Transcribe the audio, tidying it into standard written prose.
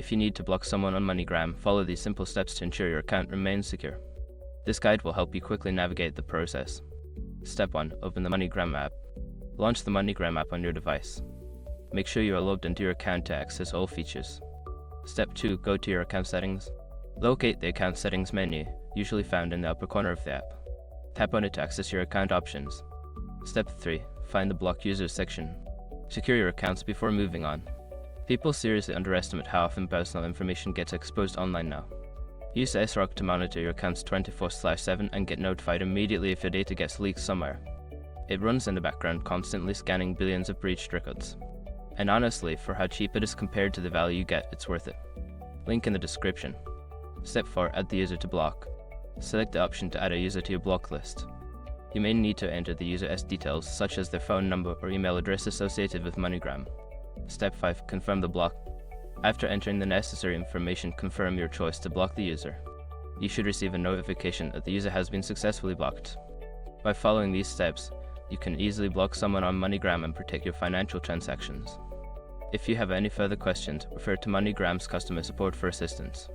If you need to block someone on MoneyGram, follow these simple steps to ensure your account remains secure. This guide will help you quickly navigate the process. Step 1. Open the MoneyGram app. Launch the MoneyGram app on your device. Make sure you are logged into your account to access all features. Step 2. Go to your account settings. Locate the account settings menu, usually found in the upper corner of the app. Tap on it to access your account options. Step 3. Find the Block Users section. Secure your accounts before moving on. People seriously underestimate how often personal information gets exposed online now. Use SROC to monitor your accounts 24/7 and get notified immediately if your data gets leaked somewhere. It runs in the background, constantly scanning billions of breached records. And honestly, for how cheap it is compared to the value you get, it's worth it. Link in the description. Step 4. Add the user to block. Select the option to add a user to your block list. You may need to enter the user's details, such as their phone number or email address associated with MoneyGram. Step 5. Confirm the block. After entering the necessary information, confirm your choice to block the user. You should receive a notification that the user has been successfully blocked. By following these steps, you can easily block someone on MoneyGram and protect your financial transactions. If you have any further questions, refer to MoneyGram's customer support for assistance.